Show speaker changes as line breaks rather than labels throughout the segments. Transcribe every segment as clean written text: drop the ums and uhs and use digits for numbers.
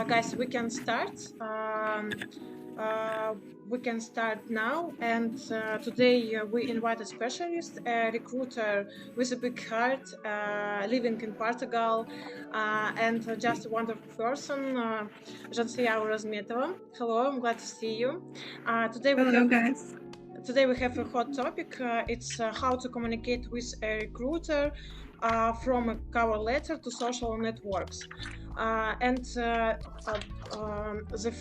Guys, we can start. We can start now. And today we invite a specialist, a recruiter with a big heart, living in Portugal, and just a wonderful person, Razmetova. Hello, I'm glad to see you.
Hello, guys.
Today we have a hot topic. It's how to communicate with a recruiter from a cover letter to social networks. The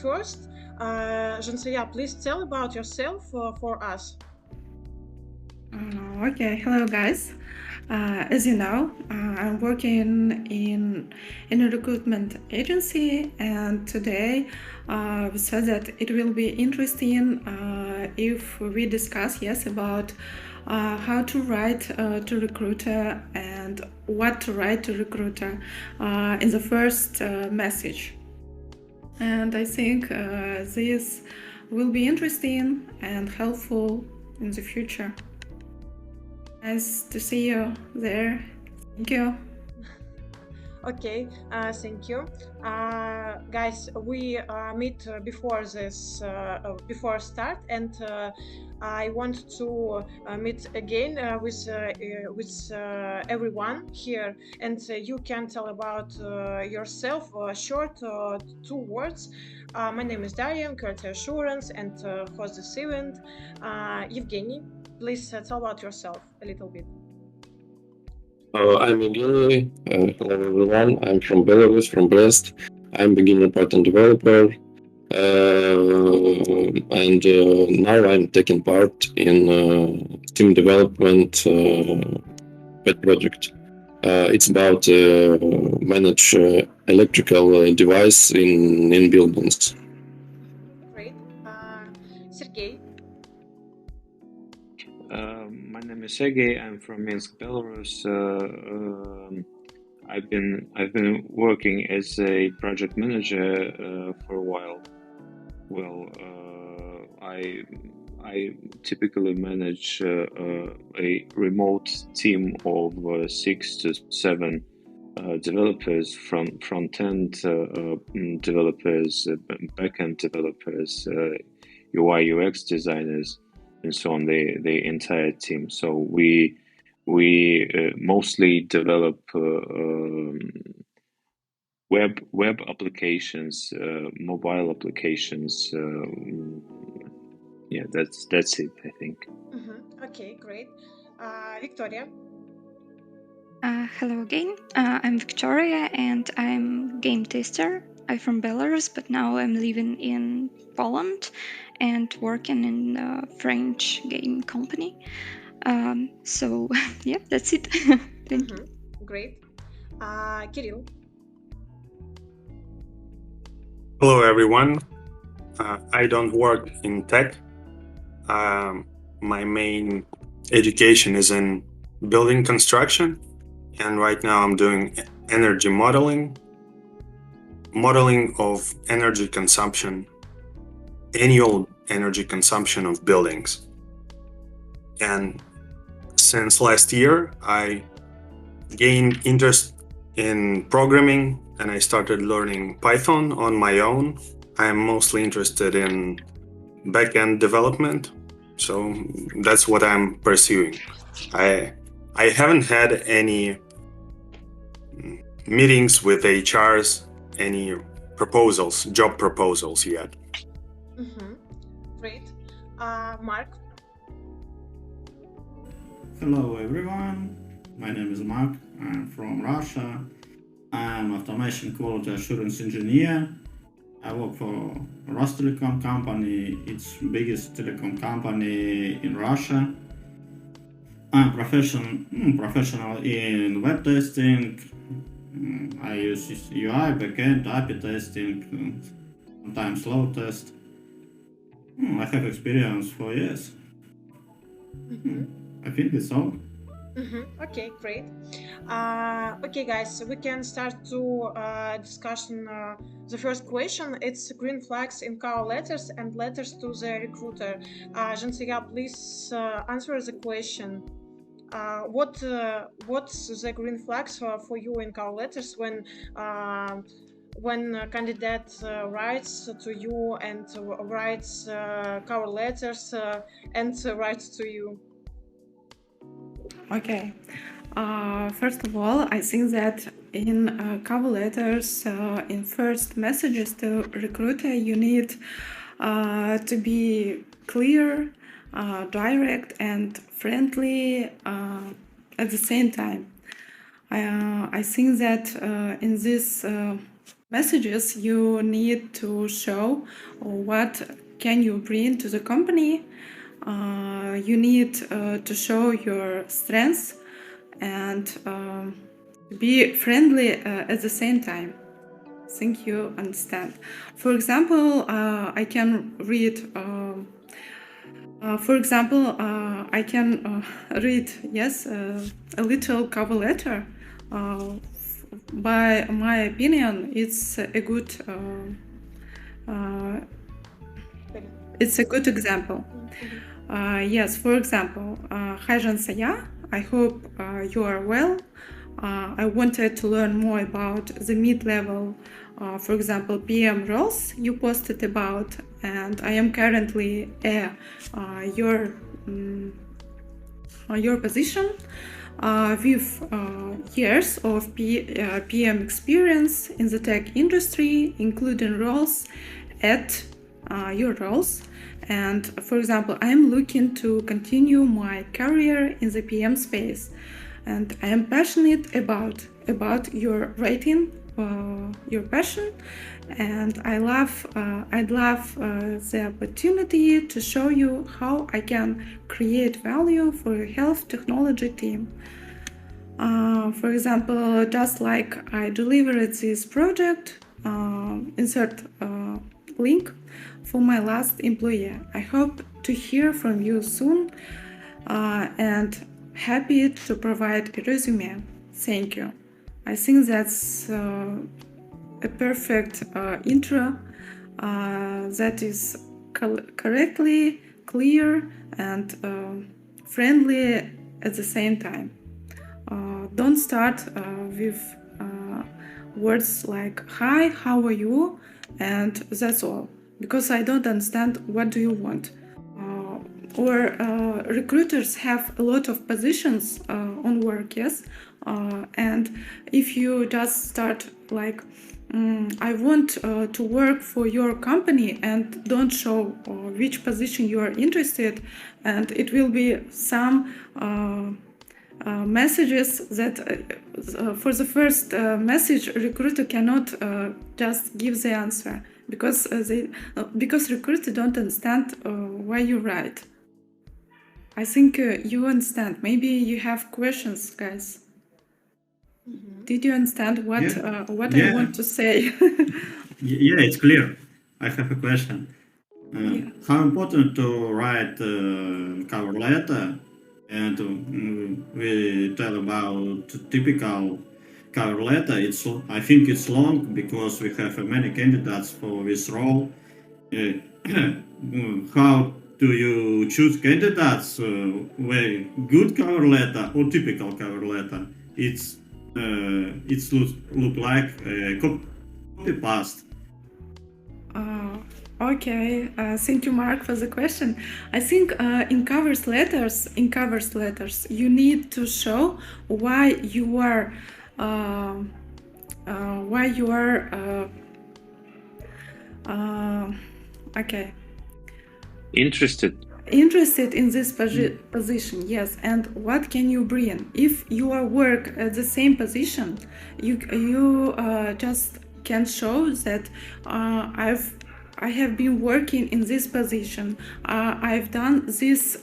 first, Jansiya, please tell about yourself for us.
Okay, hello guys. As you know, I'm working in a recruitment agency, and today we said that it will be interesting if we discuss about how to write to recruiter and what to write to recruiter in the first message. And I think this will be interesting and helpful in the future. Nice to see you there. Thank you.
Okay, thank you. Guys, we meet before this, before start, and I want to meet again with everyone here, and you can tell about yourself, short 2 words. My name is Darya, I'm quality assurance and host this event. Evgeny, please tell about yourself a little bit.
I'm Evgeny. Hello everyone. I'm from Belarus, from Brest. I'm beginner Python developer, and now I'm taking part in team development pet project. It's about manage electrical device in buildings.
Great. Sergey.
My name is Sergey. I'm from Minsk, Belarus. I've been working as a project manager for a while. Well, I typically manage a remote team of 6 to 7 developers, from front-end developers, back-end developers, UI UX designers, and so on, the entire team. So we mostly develop web applications, mobile applications. Yeah, that's it, I think.
Mm-hmm. Okay, great. Victoria.
Hello again. I'm Victoria, and I'm game tester. I'm from Belarus, but now I'm living in Poland and working in a French game company. So yeah, that's it. Thank you.
Great. Kirill.
Hello everyone. I don't work in tech. My main education is in building construction, and right now I'm doing energy modeling of energy consumption, annual energy consumption of buildings. And since last year, I gained interest in programming and I started learning Python on my own. I'm mostly interested in back-end development, so that's what I'm pursuing. I haven't had any meetings with HRs, any proposals, job proposals yet.
Great. Mark.
Hello everyone, my name is Mark, I'm from Russia. I'm automation quality assurance engineer. I work for Rostelecom company, it's biggest telecom company in Russia. I'm professional in web testing. I use UI, backend, API testing, sometimes load test. I have experience for years. I think it's all.
Okay, great. Okay, guys, we can start to discussion. The first question, it's green flags in cover letters and letters to the recruiter. Jansiya, please answer the question. What's the green flags for you in cover letters when when a candidate writes to you and writes cover letters and writes to you?
Okay. First of all, I think that in cover letters, in first messages to recruiter, you need to be clear, direct, and friendly at the same time. I think that in these messages, you need to show what can you bring to the company. You need to show your strengths and be friendly at the same time. I think you understand. For example, I can read. Yes, a little cover letter. By my opinion, it's a good. It's a good example. Yes, for example, hi Jansaya, I hope you are well. I wanted to learn more about the mid-level, for example, PM roles you posted about, and I am currently your position with years of PM experience in the tech industry, including roles at your roles. And for example, I'm looking to continue my career in the PM space, and I am passionate about your writing, your passion, and I'd love the opportunity to show you how I can create value for your health technology team. For example, just like I delivered this project, insert link for my last employer. I hope to hear from you soon and happy to provide a resume. Thank you. I think that's a perfect intro that is correctly clear and friendly at the same time. Don't start with words like hi, how are you, and that's all, because I don't understand what do you want. Or recruiters have a lot of positions on work, yes, and if you just start like I want to work for your company and don't show which position you are interested, and it will be some messages that for the first message recruiter cannot just give the answer because recruiter don't understand why you write. I think you understand. Maybe you have questions, guys. Mm-hmm. Did you understand what I want to say?
Yeah, it's clear. I have a question. How important to write cover letter? And we tell about typical cover letter. I think it's long because we have many candidates for this role. How do you choose candidates? Very good cover letter or typical cover letter? It's look like copy paste.
Okay, thank you, Mark, for the question. I think in covers letters, you need to show why you are interested in this position, yes, and what can you bring. If you work at the same position, you just can show that I have been working in this position. I've done these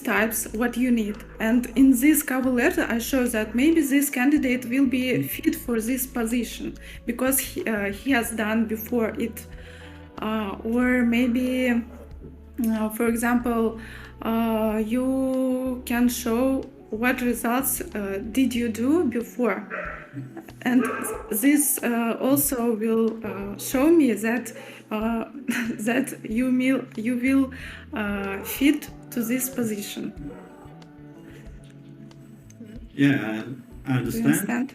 types, what you need. And in this cover letter, I show that maybe this candidate will be fit for this position because he has done before it. Or maybe, for example, you can show what results did you do before. And this also will show me that that you will fit to this position.
Yeah, I understand.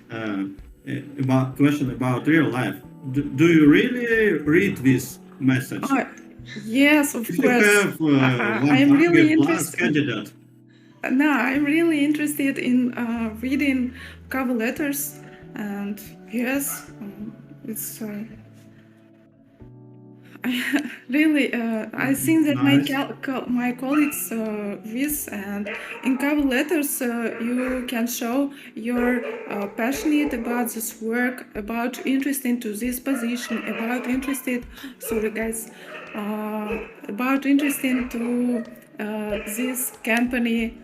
about question about real life. Do you really read this message?
Yes, of
If you
course.
have
I'm really
100 plus
interested.
candidate.
No, I'm really interested in reading cover letters, and yes, it's really. I think that
Nice.
my colleagues read, and in cover letters you can show you're passionate about this work, about interested to this position, about interested. Sorry, guys. About interested to this company.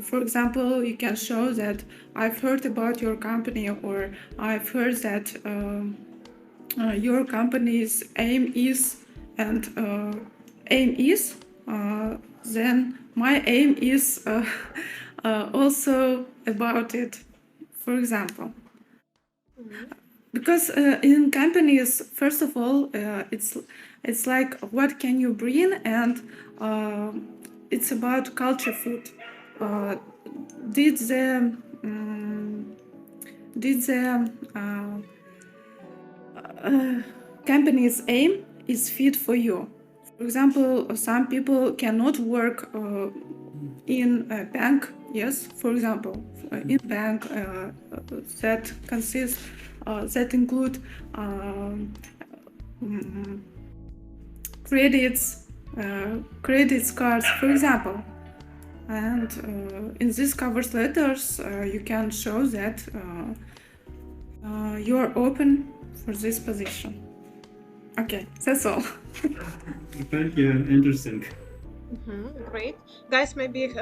For example, you can show that I've heard about your company, or I've heard that your company's aim is, and aim is, then my aim is also about it, for example. Because in companies, first of all, it's like what can you bring, and it's about culture fit. Did the company's aim is fit for you? For example, some people cannot work in a bank. Yes, for example, in bank that consists that include credit cards, for example. And in these cover letters, you can show that you are open for this position. Okay, that's all.
Thank you. Interesting.
Great. Guys, maybe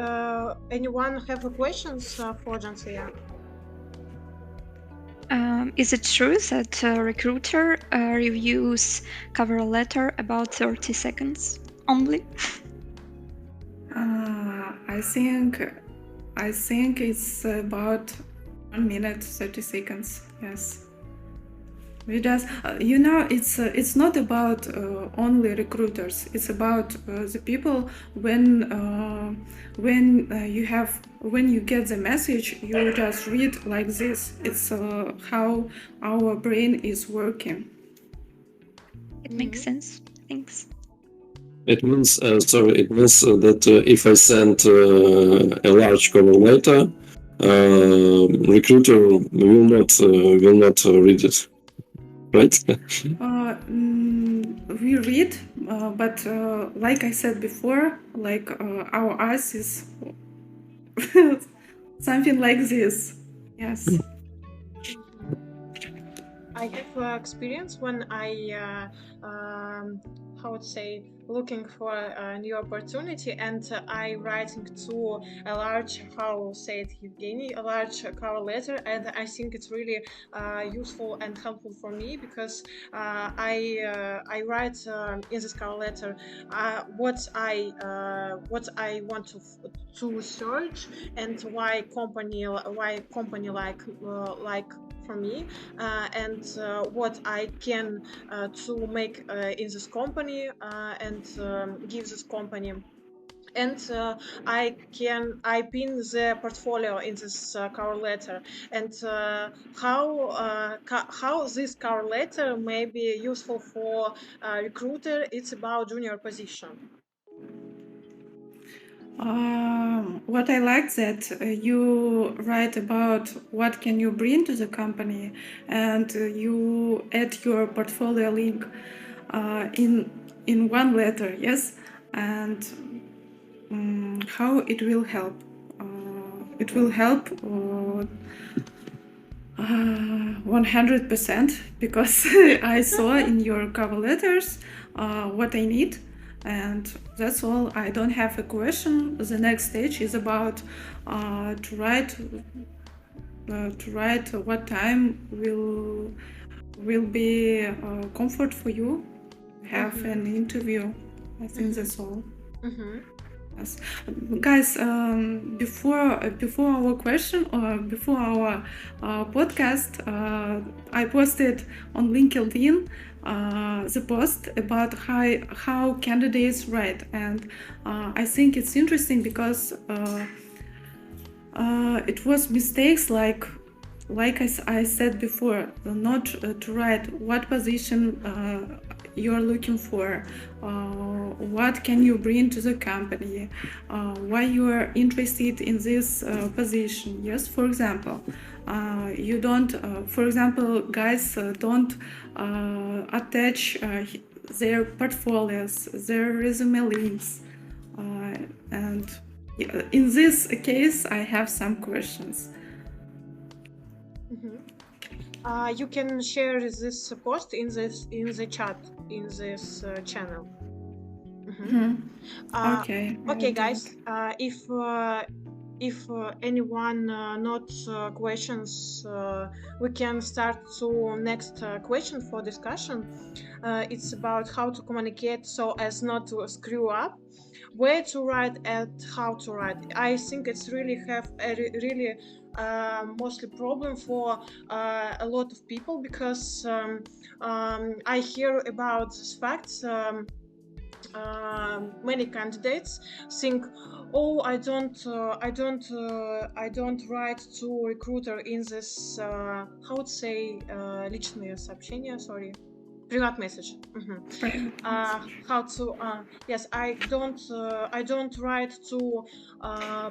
anyone have questions for Jansia?
Is it true that a recruiter reviews cover letter about 30 seconds only?
I think it's about 1 minute 30 seconds. Yes. Because it's not about only recruiters. It's about the people. When you get the message, you just read like this. It's how our brain is working.
It makes sense. Thanks.
It means that if I send a large cover letter, recruiter will not read it. Right?
We read, but like I said before, like our eyes is something like this. Yes.
I have experience when I looking for a new opportunity, and I writing to a large, a large cover letter, and I think it's really useful and helpful for me, because I write in this cover letter what I want to search, and why company like for me, and what I can to make in this company, and give this company. And I pin the portfolio in this cover letter, and how this cover letter may be useful for recruiter. It's about junior position.
What I like that you write about what can you bring to the company, and you add your portfolio link in one letter, yes, and how it will help. It will help 100%, because I saw in your cover letters what I need. And that's all. I don't have a question. The next stage is about to write what time will be comfort for you. Have an interview. I think that's all. Yes. Guys, before our question, or before our podcast, I posted on LinkedIn the post about how candidates write, and I think it's interesting because it was mistakes like like I said before, not to write what position you're looking for, what can you bring to the company, why you are interested in this position. Yes, for example, you don't, for example, guys don't attach their portfolios, their resume links, and in this case, I have some questions.
You can share this post in the chat in this channel.
Okay.
Okay, guys. If anyone not questions, we can start to next question for discussion. It's about how to communicate so as not to screw up, where to write and how to write. I think it's really have a really mostly problem for a lot of people, because I hear about this fact. Many candidates think, oh, I don't write to recruiter in this how to say личные сообщения, sorry, private message. How to yes, I don't write to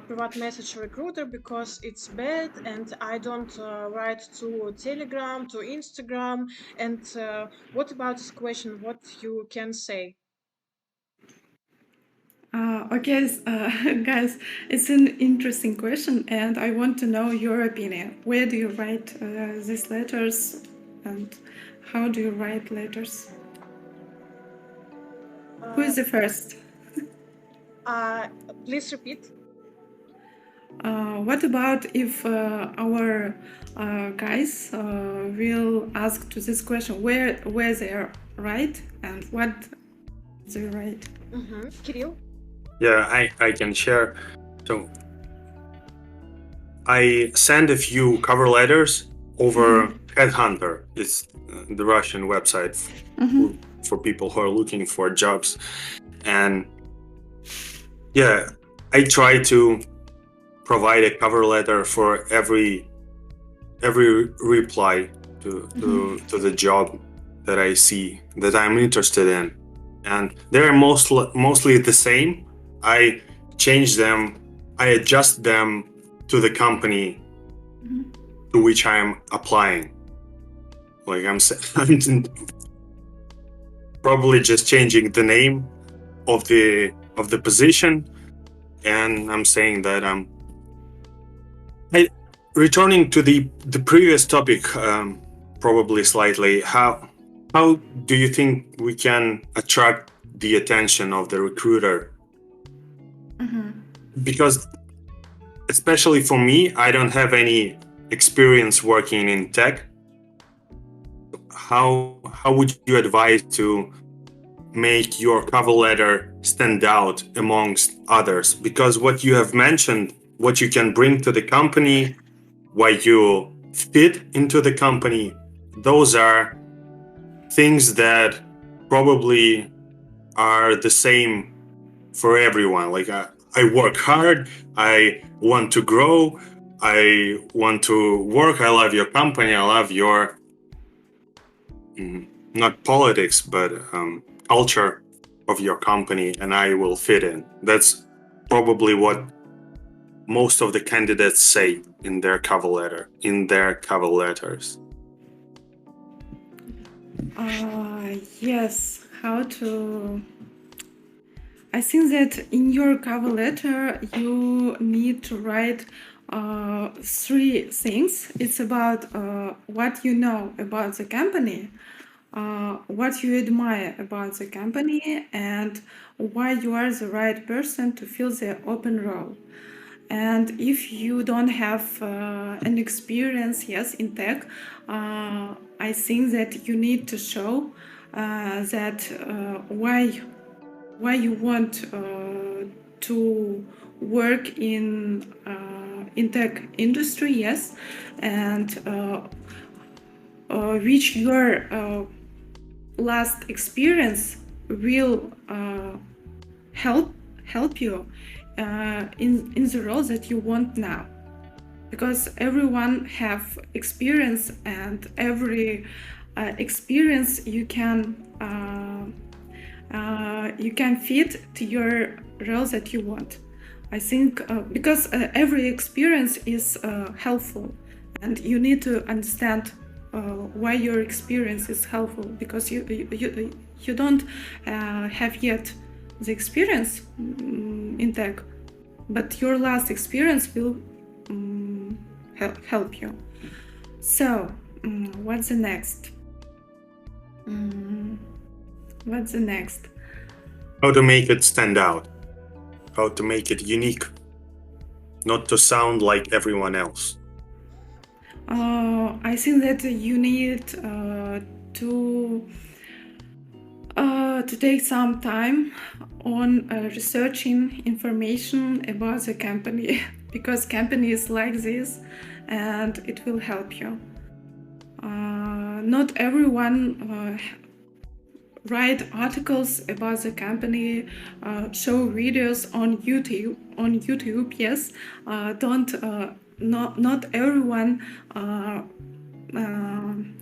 private message recruiter because it's bad, and I don't write to Telegram, to Instagram. And what about this question? What you can say?
Okay, guys, it's an interesting question, and I want to know your opinion. Where do you write these letters, and how do you write letters? Who is the first?
Please repeat.
What about if our guys will ask to this question, where they are right and what they write?
Kirill?
Yeah, I can share. So I send a few cover letters over Headhunter. It's the Russian website for people who are looking for jobs. And yeah, I try to provide a cover letter for every reply to the job that I see that I'm interested in. And they're mostly the same. I change them, I adjust them to the company to which I am applying. Like I'm probably just changing the name of the position, and I'm saying that returning to the previous topic, probably slightly. How do you think we can attract the attention of the recruiter? Because especially for me, I don't have any experience working in tech. How would you advise to make your cover letter stand out amongst others? Because what you have mentioned, what you can bring to the company, why you fit into the company, those are things that probably are the same for everyone. Like I work hard, I want to grow, I want to work, I love your company, I love your not politics, but culture of your company, and I will fit in. That's probably what most of the candidates say in their cover letters.
Yes, how to... I think that in your cover letter you need to write 3 things. It's about what you know about the company, what you admire about the company, and why you are the right person to fill the open role. And if you don't have an experience, in tech, I think that you need to show that why you want to work in tech industry, and which your last experience will help you in the role that you want now. because everyone have experience, and every experience you can fit to your role that you want. I think because every experience is helpful, and you need to understand why your experience is helpful, because you don't have yet the experience in tech, but your last experience will help you. So what's the next? What's the next?
How to make it stand out, how to make it unique, not to sound like everyone else.
I think that you need to take some time on researching information about the company, because company is like this, and it will help you. Not everyone write articles about the company, show videos on YouTube. Yes, not everyone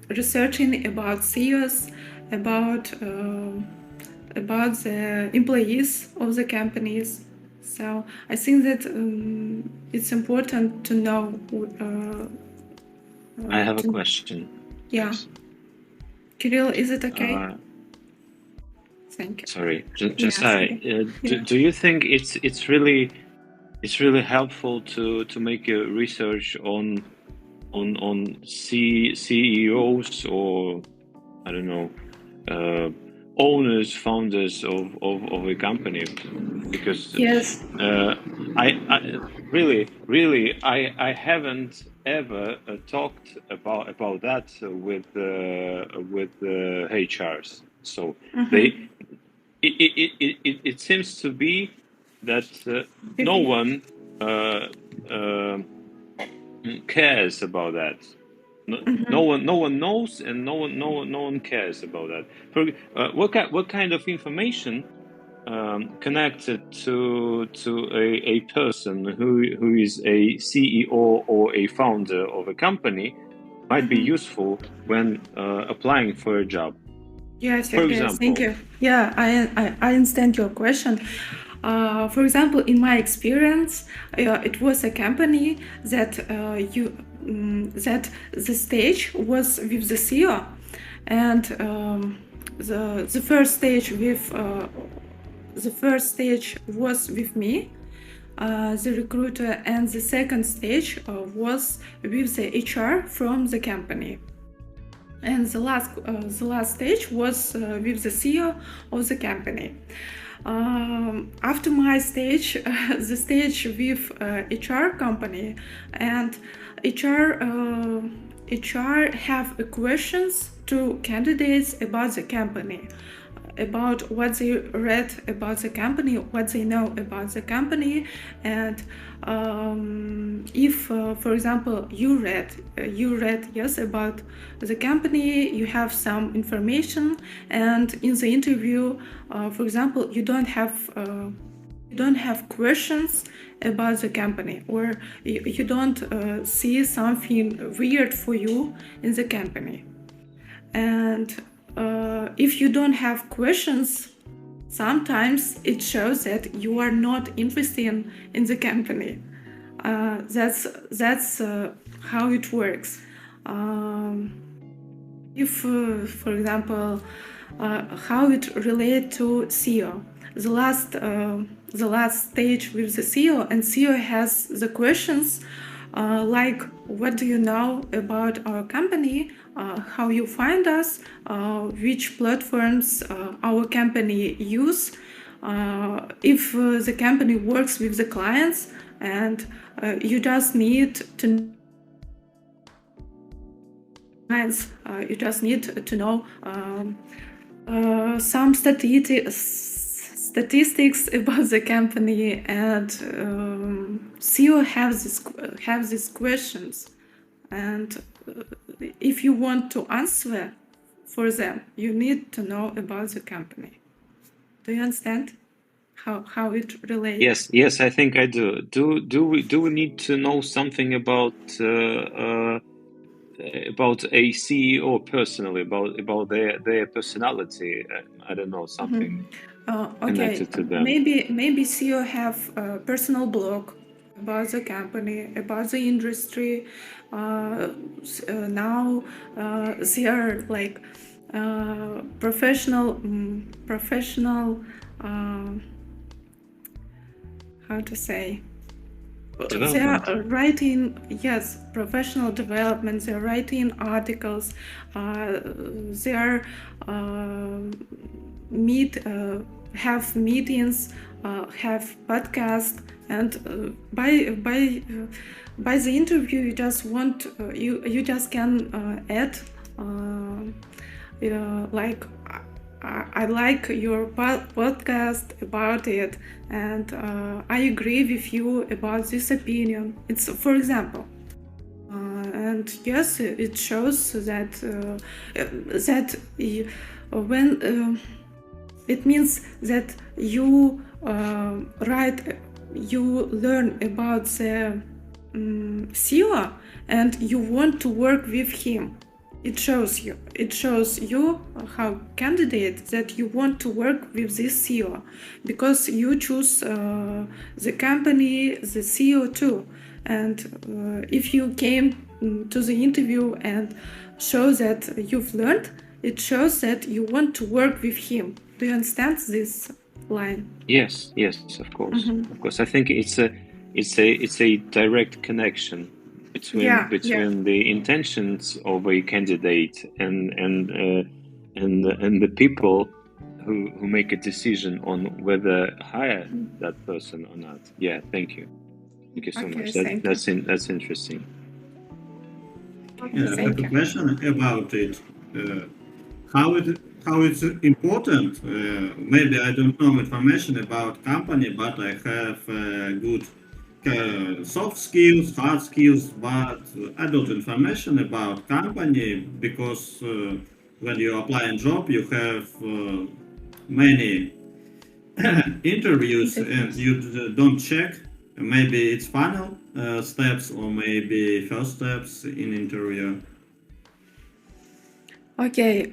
researching about CEOs, about the employees of the companies. So I think that it's important to know.
I have a question.
Yeah.
Yes.
Kirill, is it okay? Thank you.
Sorry, do you think it's really helpful to make a research on CEOs, or I don't know, owners, founders of a company? Because
yes,
I haven't ever talked about that with HRs. So it seems to be that no one cares about that. No one knows, and no one cares about that. What kind of information connected to a person who is a CEO or a founder of a company might be useful when applying for a job?
Yes,
for example.
Thank you. Yeah, I understand your question. For example, in my experience, it was a company that that the stage was with the CEO, and the first stage was with me, the recruiter, and the second stage was with the HR from the company. And the last stage was with the CEO of the company. After my stage, the stage with HR company, and HR have questions to candidates about the company, about what they read about the company, what they know about the company, and if, for example, you read yes about the company, you have some information, and in the interview, for example, you don't have questions about the company, or you don't see something weird for you in the company, and if you don't have questions, sometimes it shows that you are not interested in the company. That's how it works. If, for example, how it relates to CEO, the last stage with the CEO, and CEO has the questions like, what do you know about our company, how you find us, which platforms our company use, if the company works with the clients, and you just need to know some statistics about the company, and CEO have these questions, and if you want to answer for them, you need to know about the company. Do you understand? how it relates.
Yes, I think I do. Do we need to know something about a CEO personally, about their personality? I don't know, something connected to them.
Maybe CEO have a personal blog about the company, about the industry. Now they are like professional. How to say? They are writing, professional development. They are writing articles. They are have meetings, have podcasts, and by the interview you just want you just can add like I like your podcast about it, and I agree with you about this opinion. It's for example, and yes, it shows that when it means that you you learn about the CEO and you want to work with him. It shows you how candidate that you want to work with this CEO because you choose the company, the CEO too. And if you came to the interview and show that you've learned, it shows that you want to work with him. Do you understand this line?
Yes, of course. Of course, I think it's a direct connection between the intentions of a candidate and the people who make a decision on whether hire that person or not. Yeah, thank you so much. That's interesting.
I have a question about it. How it's important. Maybe I don't know information about company, but I have good soft skills, hard skills, but adult information about company because when you apply a job, you have many interviews and you don't check. Maybe it's final steps or maybe first steps in interview.
Okay,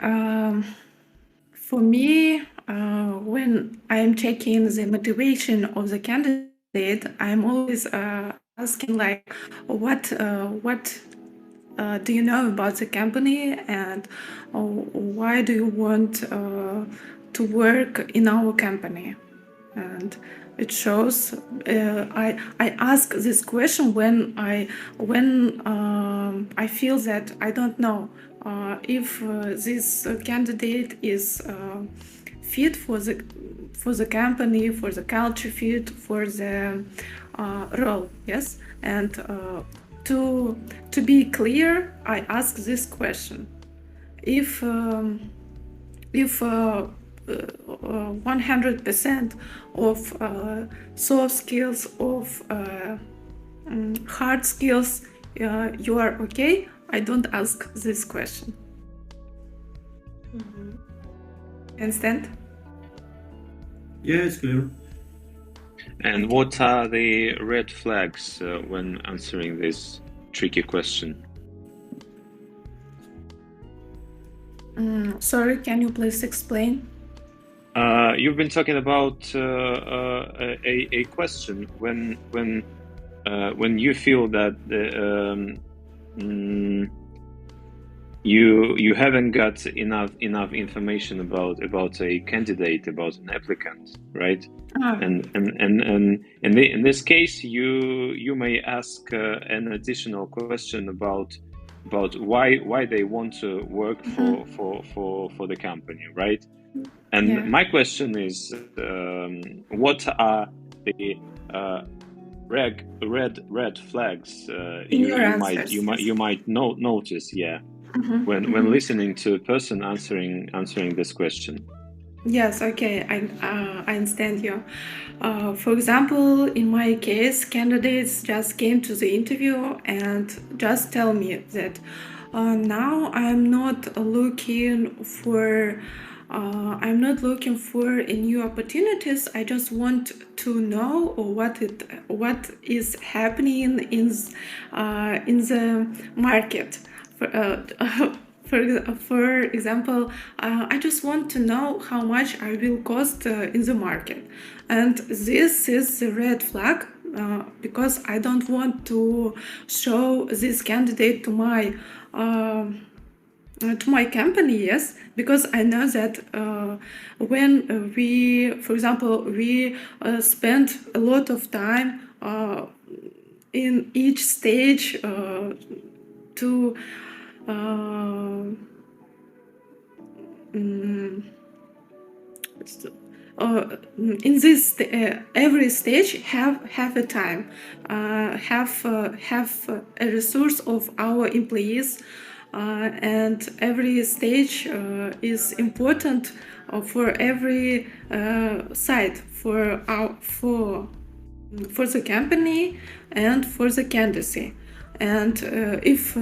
for me, when I'm checking the motivation of the candidate, I'm always asking like, what do you know about the company and why do you want to work in our company? And it shows I ask this question when I feel that I don't know if this candidate is fit for the company, for the culture fit, for the role. Yes, and to be clear, I ask this question: if 100% of soft skills, of hard skills, you are okay, I don't ask this question. Understand?
Yeah, it's clear.
And what are the red flags when answering this tricky question?
Sorry, can you please explain?
You've been talking about a question when you feel that you haven't got enough information about a candidate, about an applicant, right? And in this case, you may ask an additional question about why they want to work for the company, right? And my question is, what are the red flags you might notice? Yeah. When listening to a person answering this question.
Yes, okay, I understand you. For example, in my case, candidates just came to the interview and just tell me that now I'm not looking for I'm not looking for new opportunities. I just want to know what is happening in the market. For example, I just want to know how much I will cost in the market, and this is the red flag. Because I don't want to show this candidate to my company, yes, because I know that when for example, we spend a lot of time in each stage to in this every stage have a time, have a resource of our employees, and every stage is important for every side, for the company and for the candidacy. And if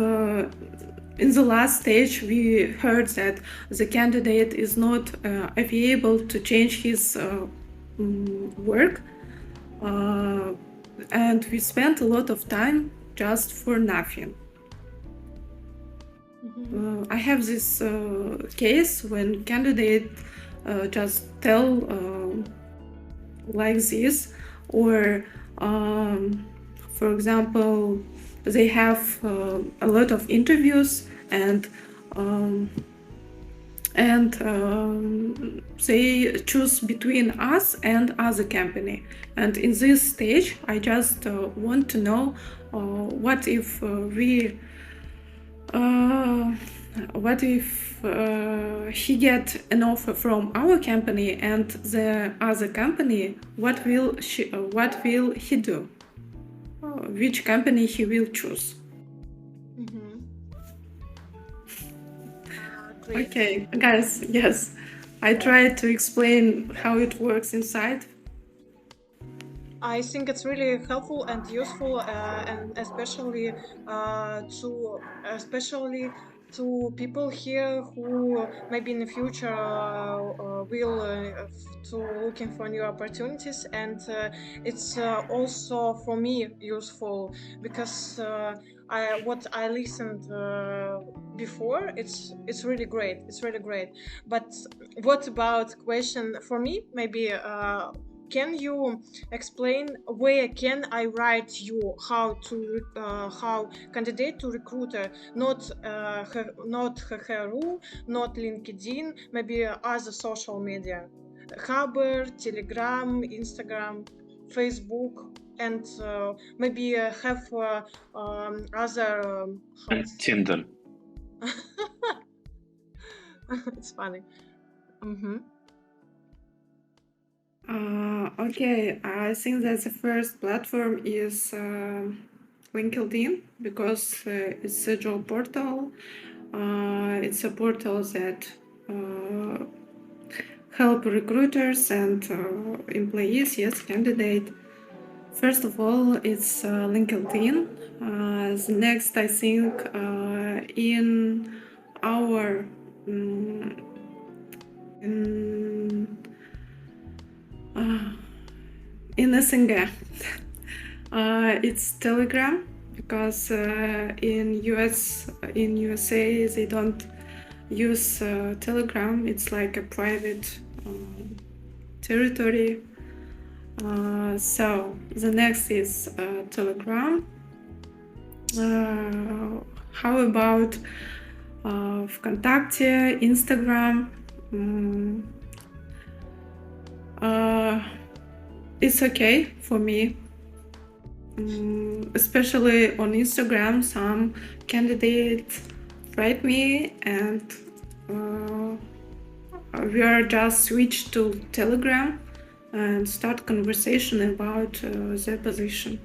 in the last stage we heard that the candidate is not able to change his work, and we spent a lot of time just for nothing. I have this case when candidate just tell like this, or for example, they have a lot of interviews and they choose between us and other company. And in this stage, I just want to know what if he get an offer from our company and the other company, what will he do? Which company he will choose? Okay, guys, yes, I tried to explain how it works inside.
I think it's really helpful and useful, and especially to people here who maybe in the future will to looking for new opportunities, and it's also for me useful because what I listened before, it's really great. It's really great. But what about question for me? Maybe can you explain where can I write you how candidate to recruiter, not Haru, not LinkedIn, maybe other social media, Haber, Telegram, Instagram, Facebook, and maybe have other
and Tinder.
It's funny.
Okay, I think that the first platform is LinkedIn, because it's a job portal. It's a portal that help recruiters and employees, yes, candidate. First of all, it's LinkedIn. The next, I think, in our in SNG, it's Telegram, because in USA they don't use Telegram. It's like a private territory. So the next is Telegram. How about ВКонтакте, Instagram? It's okay for me. Especially on Instagram, some candidates write me, and we are just switch to Telegram and start conversation about their position.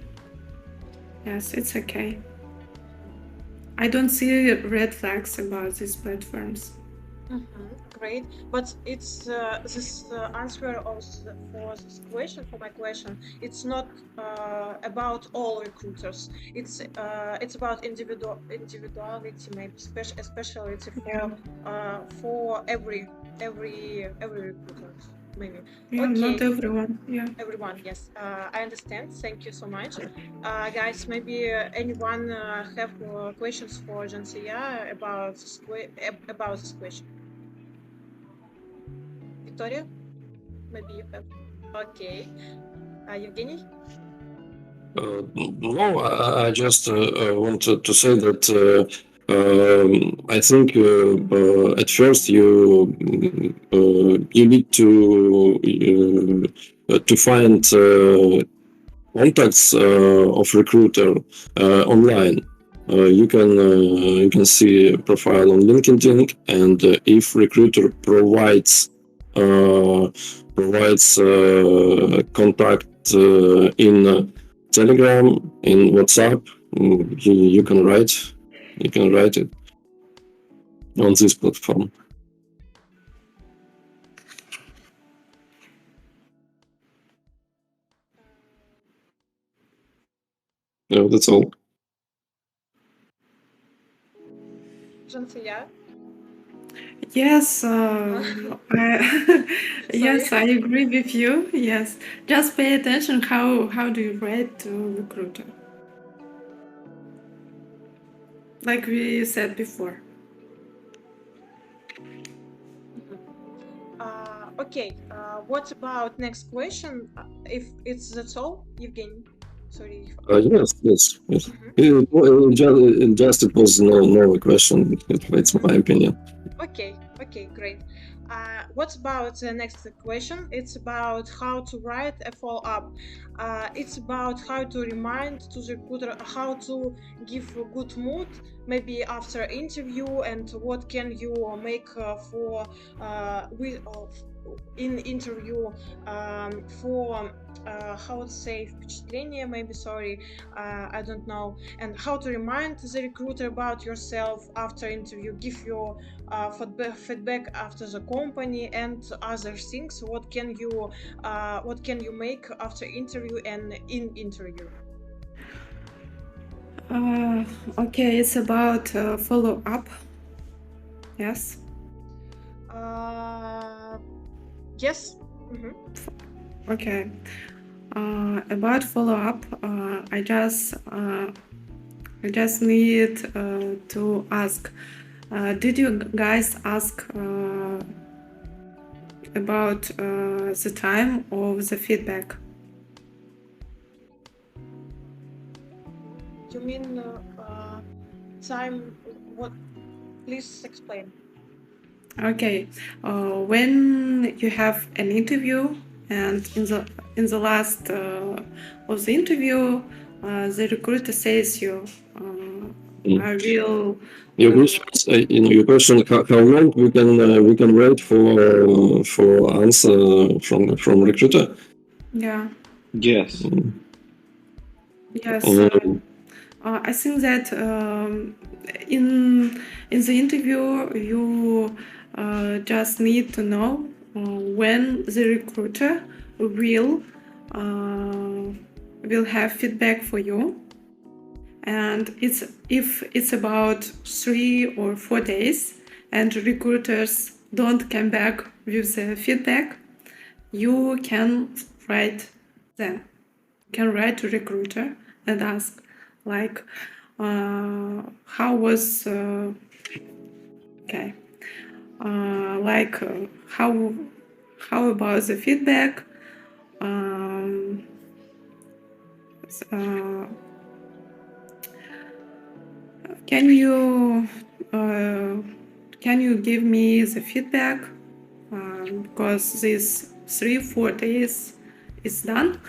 Yes, it's okay. I don't see red flags about these platforms.
Great, but it's this answer for this question, for my question. It's not about all recruiters. It's about individuality, maybe especially for every every recruiter, maybe.
Yeah,
Okay.
not everyone. Yeah.
Everyone, yes. I understand. Thank you so much. Guys, maybe anyone have questions for Jansiya about this question? Victoria? Maybe you have. Okay. Evgeny?
No, I just wanted to say that I think at first you need to find contacts of recruiter online. You can see a profile on LinkedIn, and if recruiter provides contact in Telegram, in WhatsApp, you can write it on this platform. Yeah, that's all.
Jansiya?
Yes, yes, I agree with you. Yes, just pay attention. How do you write to recruiter? Like we said before.
Okay. What about next question? If that's all, Evgeny. Sorry.
Yes. It was no question. It's my opinion.
Okay, great. What about the next question? It's about how to write a follow-up. It's about how to remind to the recruiter, how to give a good mood, maybe after interview, and what can you make in interview for how to say впечатление, maybe, sorry, I don't know, and how to remind the recruiter about yourself after interview, give your feedback after the company and other things. What can you make after interview and in interview?
Okay, it's about follow up. Yes.
Yes.
Okay. About follow up, I just need to ask. Did you guys ask about the time of the feedback?
You mean time? What? Please explain.
Okay. When you have an interview, and in the last of the interview, the recruiter says you, I will.
Your question, how long we can wait for answer from recruiter?
Yeah.
Yes.
Yes. I think that in the interview you just need to know when the recruiter will have feedback for you, and if it's about 3 or 4 days and recruiters don't come back with the feedback, you can write them. You can write to recruiter and ask, like, how was how about the feedback? Can you give me the feedback? Because these 3-4 days is done.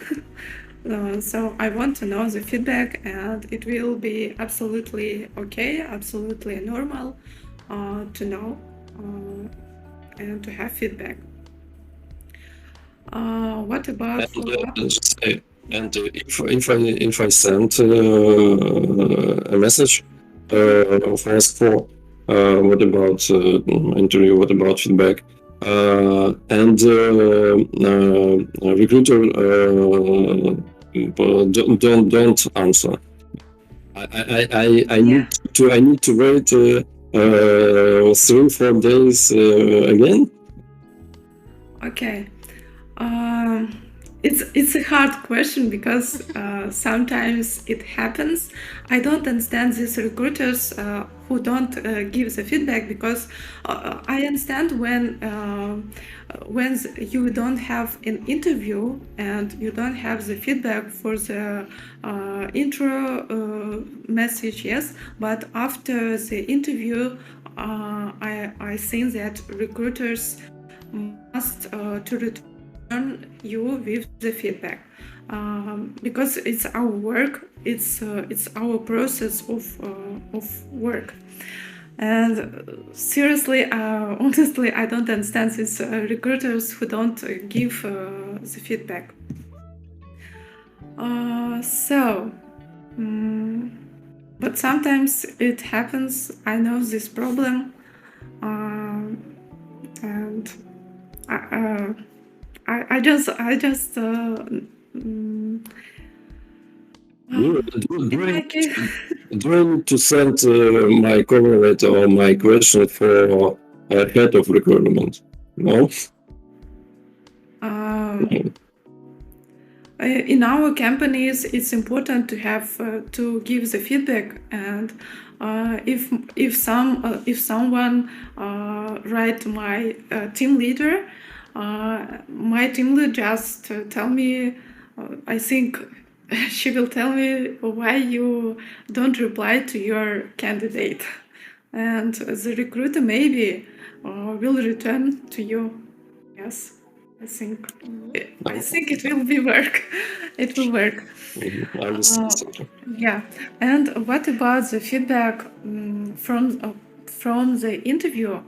So I want to know the feedback, and it will be absolutely okay, absolutely normal to know and to have feedback. What about follow-up?
And if I send a message of ask for what about interview, what about feedback, and recruiter don't answer, I need to wait 3-4 days again.
Okay. It's a hard question because sometimes it happens. I don't understand these recruiters who don't give the feedback, because I understand when you don't have an interview and you don't have the feedback for the intro message, yes, but after the interview, I think that recruiters must to return you with the feedback, because it's our work, it's our process of work. And seriously, honestly, I don't understand these recruiters who don't give the feedback. But sometimes it happens. I know this problem, and I just
Do I need to send my cover letter or my question for head of recruitment? No?
In our companies, it's important to have to give the feedback, and if someone write to my team leader, my team leader just tell me, I think she will tell me why you don't reply to your candidate, and the recruiter maybe will return to you. Yes, I think it will be work. It will work. Yeah. And what about the feedback from the interview?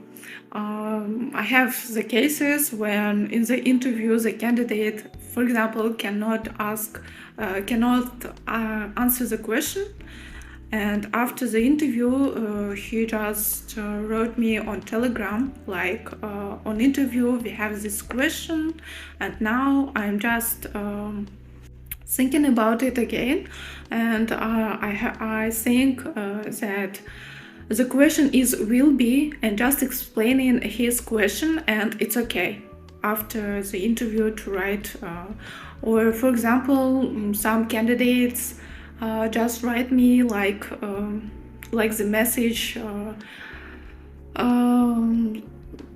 I have the cases when in the interview the candidate, for example, cannot answer the question, and after the interview he just wrote me on Telegram, like, on interview we have this question, and now I'm just thinking about it again, and I think that the question will be, and just explaining his question, and it's okay after the interview to write. Or for example, some candidates just write me like the message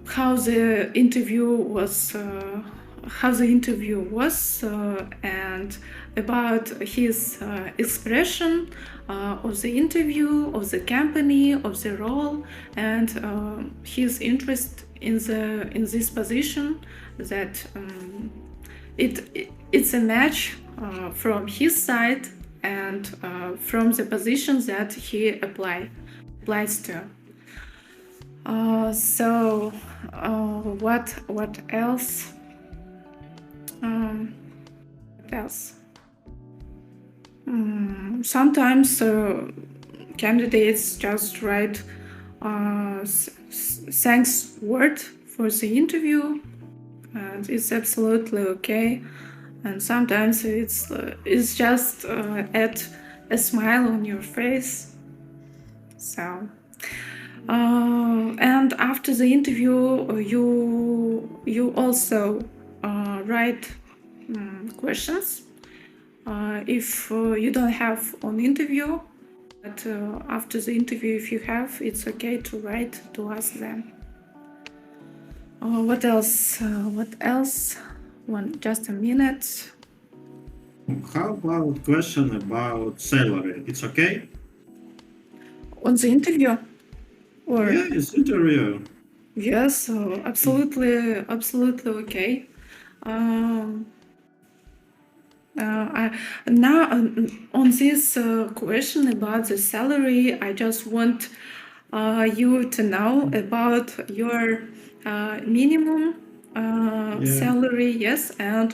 how the interview was, and about his expression of the interview, of the company, of the role, and his interest in this position, that it's a match from his side and from the position that he applies to. What else? Sometimes candidates just write thanks word for the interview, and it's absolutely okay. And sometimes it's just add a smile on your face. So, and after the interview, you also write questions. If you don't have an interview, but after the interview, if you have, it's okay to write to ask them. What else? Just a minute.
How about question about salary? It's okay?
On the interview? Or
yeah, it's interview.
Yes, absolutely okay. Now on this question about the salary, I just want you to know about your minimum salary, yes, and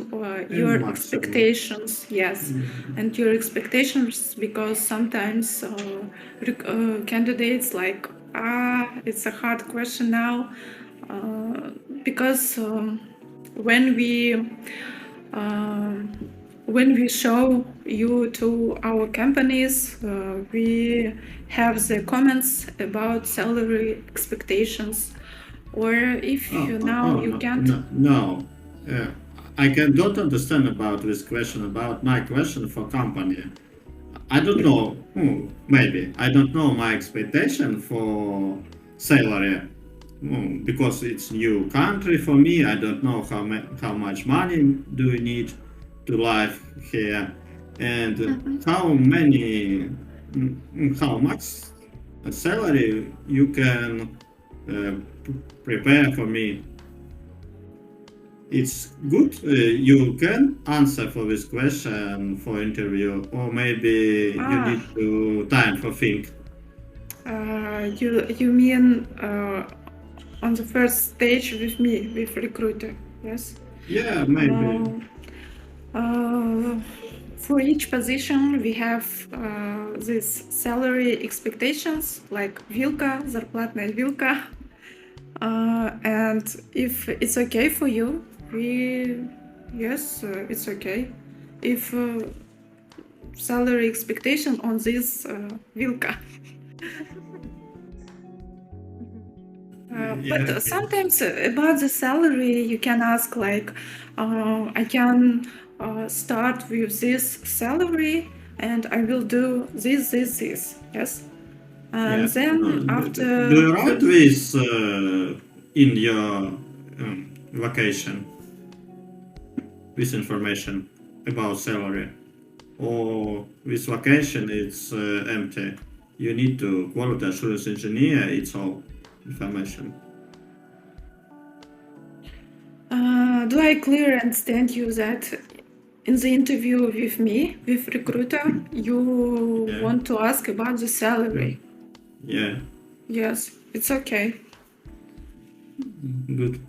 your expectations, yes, and your expectations, because sometimes candidates like, it's a hard question now, because when we show you to our companies, we have the comments about salary expectations or if you can't.
No. I don't understand about this question, about my question for company. I don't know. Maybe I don't know my expectation for salary because it's new country for me. I don't know how much money do you need to live here, and how much salary you can prepare for me. It's good. You can answer for this question for interview, or maybe you need to time for think.
You mean on the first stage with me, with recruiter? Yes.
Yeah, maybe.
For each position, we have these salary expectations, like вилка, зарплатная вилка. And if it's okay for you, it's okay. If salary expectation on this вилка. But sometimes about the salary, you can ask like, I can start with this salary and I will do this, yes? And then after...
Do you write this in your vacation? This information about salary? Or with vacation it's empty? You need to quality assurance engineer, it's all information.
Do I clearly understand you that in the interview with me, with recruiter, you want to ask about the salary?
Yeah.
Yes, it's okay.
Good.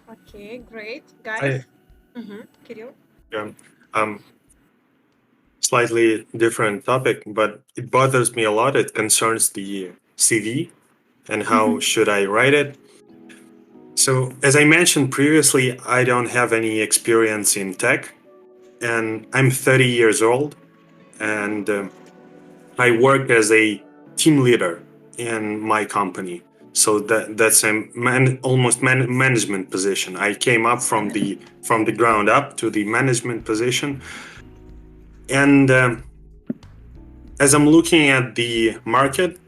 Okay, great. Guys? Kirill?
Yeah. Slightly different topic, but it bothers me a lot. It concerns the CV and how should I write it. So, as I mentioned previously, I don't have any experience in tech, and I'm 30 years old, and I work as a team leader in my company. So that's almost management position. I came up from the ground up to the management position. And as I'm looking at the market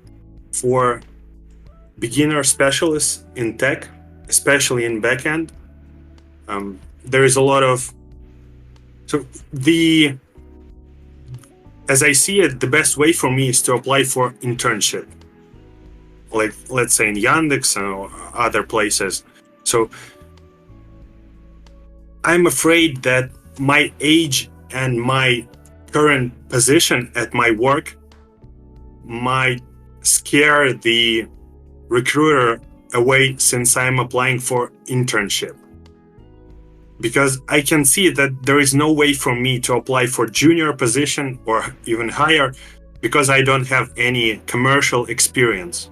for beginner specialists in tech, especially in backend, there is a lot of... As I see it, the best way for me is to apply for internship, like let's say in Yandex or other places. So I'm afraid that my age and my current position at my work might scare the recruiter away since I'm applying for internship. Because I can see that there is no way for me to apply for junior position or even higher because I don't have any commercial experience.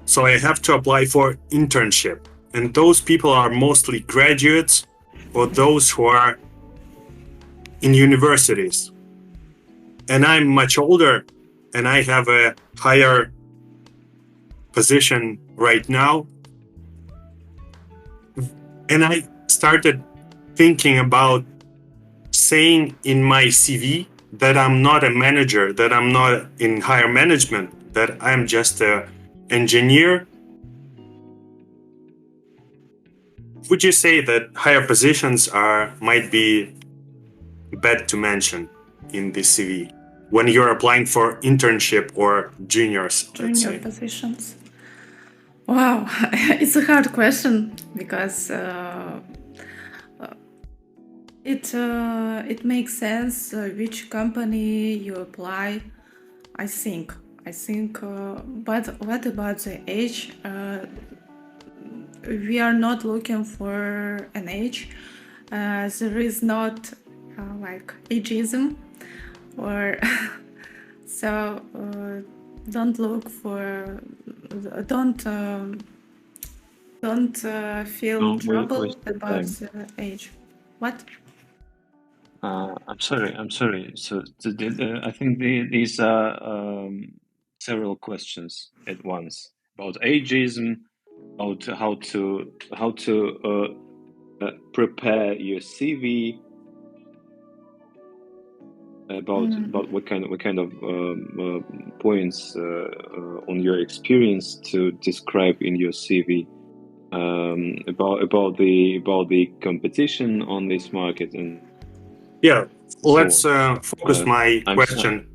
So I have to apply for internship. And those people are mostly graduates or those who are in universities. And I'm much older and I have a higher position right now. And I started thinking about saying in my CV that I'm not a manager, that I'm not in higher management, that I'm just an engineer. Would you say that higher positions might be bad to mention in the CV when you're applying for internship or juniors, let's say?
Positions. Wow, it's a hard question because it makes sense which company you apply. I think. But what about the age? We are not looking for an age. There is not like ageism, or so. Don't look for. Don't feel trouble about the age. What?
I'm sorry. So I think these are several questions at once. ageism, about how to prepare your CV, about what kind of points on your experience to describe in your CV, about the competition on this market, and
let's focus my question.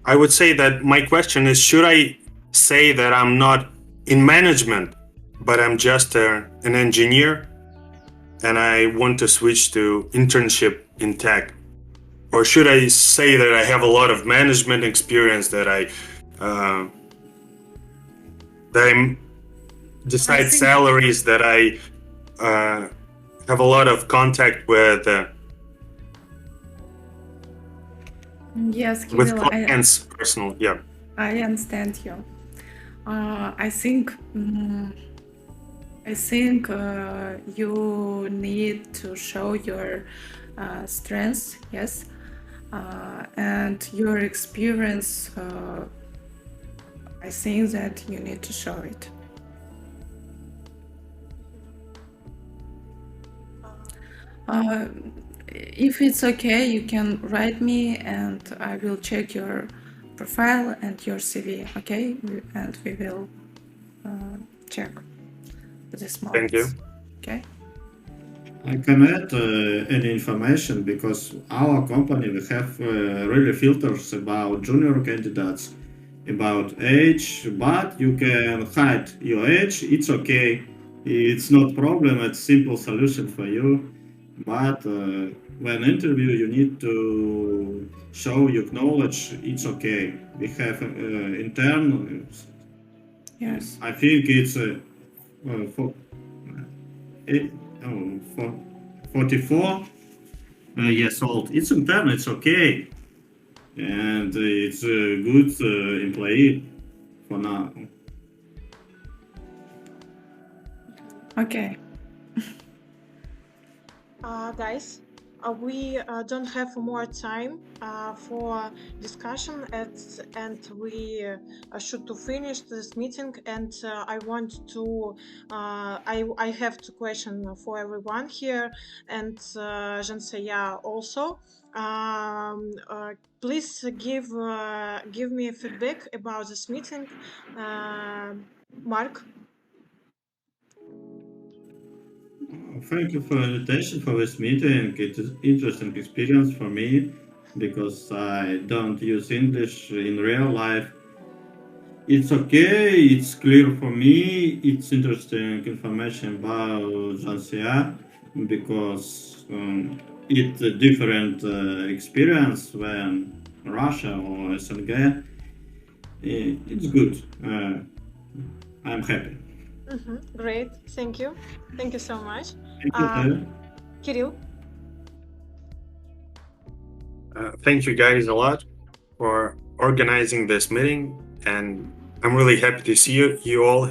I would say that my question is, should I say that I'm not in management, but I'm just an engineer and I want to switch to internship in tech? Or should I say that I have a lot of management experience, that I decide salaries, that I have a lot of contact with
yes, Kirill,
with clients, personal. Yeah,
I understand you. I think you need to show your strengths, yes, and your experience. I think that you need to show it. If it's okay, you can write me and I will check your profile and your CV, okay? And we will check this moment.
Thank you.
Okay.
I can add any information, because our company, we have really filters about junior candidates, about age, but you can hide your age. It's okay. It's not problem. It's simple solution for you. But when interview, you need to show your knowledge. It's okay. We have intern.
Yes.
I think it's 44 years old. It's intern. It's okay, and it's a good employee for now.
Okay.
Guys, we don't have more time for discussion, and we should to finish this meeting. And I want to, I have two questions for everyone here, and Janseya also. Please give me feedback about this meeting. Mark.
Thank you for the invitation for this meeting. It is interesting experience for me, because I don't use English in real life. It's okay, it's clear for me. It's interesting information about Jansia, because it's a different experience when Russia or SNG. It's good. I'm happy.
Great, thank you so much.
Thank you.
Kirill.
Thank you guys a lot for organizing this meeting, and I'm really happy to see you all,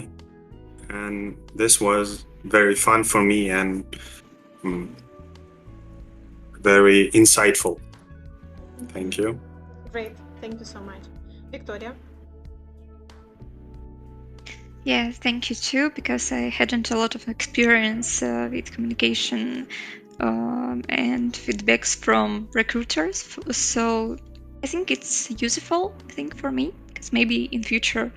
and this was very fun for me and very insightful. Thank you.
Great, thank you so much. Victoria.
Yeah, thank you too, because I hadn't a lot of experience with communication and feedbacks from recruiters. So I think it's useful, for me, because maybe in future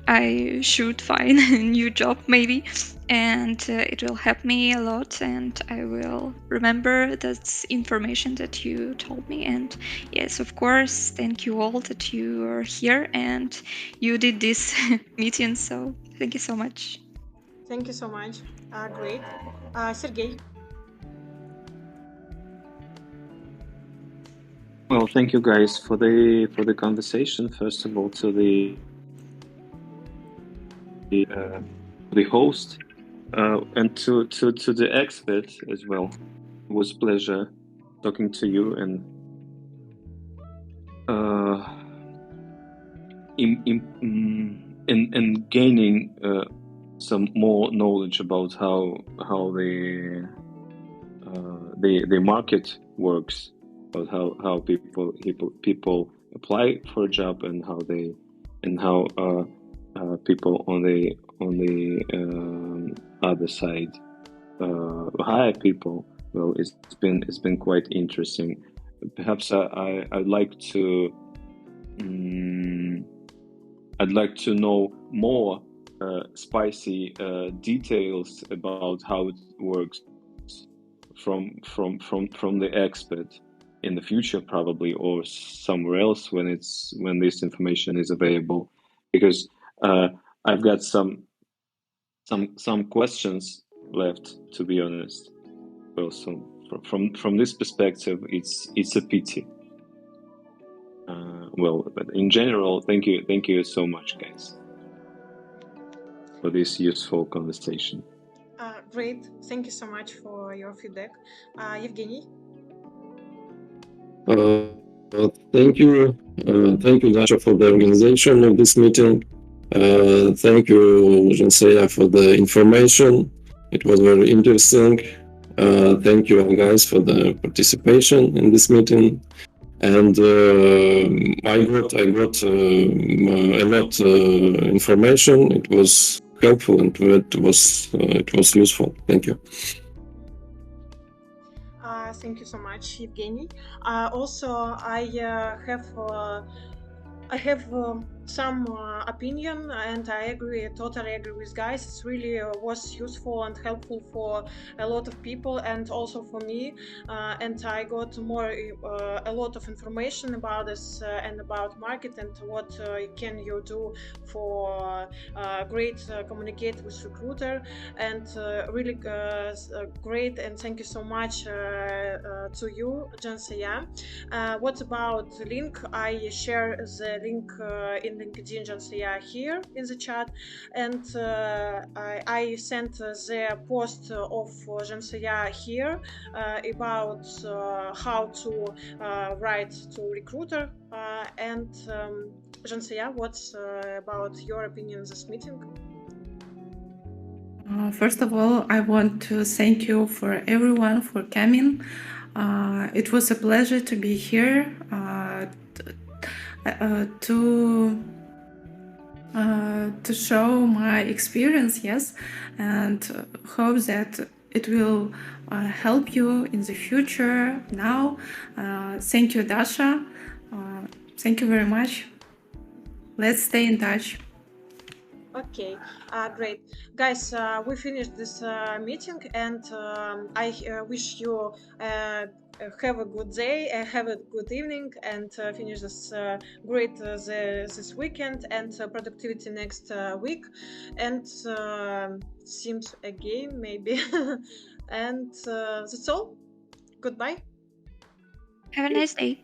I should find a new job maybe, and it will help me a lot, and I will remember that information that you told me. And yes, of course, thank you all that you are here and you did this meeting, so thank you so much.
Thank you so much. Great. Sergey.
Well, thank you guys for the conversation. First of all, to the host and to the expert as well. It was a pleasure talking to you and in gaining some more knowledge about how the market works, about how people apply for a job, and how people on the other side hire people. Well, it's been quite interesting. Perhaps I'd like to know more spicy details about how it works from the expert in the future, probably, or somewhere else when this information is available, because I've got some questions left, to be honest. Well, so from this perspective, it's a pity. Well, but in general, thank you so much, guys, for this useful conversation.
Great, thank you so much for your feedback. Evgeny?
Thank you, Dasha, for the organization of this meeting. Thank you, Zhensaya, for the information. It was very interesting. Thank you all guys for the participation in this meeting. And I got a lot information. It was helpful and it was useful. Thank you.
Thank you so much, Evgeny. Also, I have some opinion, and I totally agree with guys. It really was useful and helpful for a lot of people, and also for me. And I got a lot of information about this and about market and what can you do for great communicate with recruiter. And really great. And thank you so much to you, Zhensaya. What about the link? I share the link in LinkedIn, Zhensaya, here in the chat, and I sent the post of Zhensaya here about how to write to recruiter. And Zhensaya, what's about your opinion on this meeting?
First of all, I want to thank you for everyone for coming. It was a pleasure to be here to show my experience, yes, and hope that it will help you in the future. Now, thank you, Dasha. Thank you very much. Let's stay in touch.
Okay, great. Guys, we finished this meeting, and I wish you have a good day, have a good evening, and finish this great this weekend and productivity next week. And seems again, maybe. And that's all. Goodbye.
Have a nice day.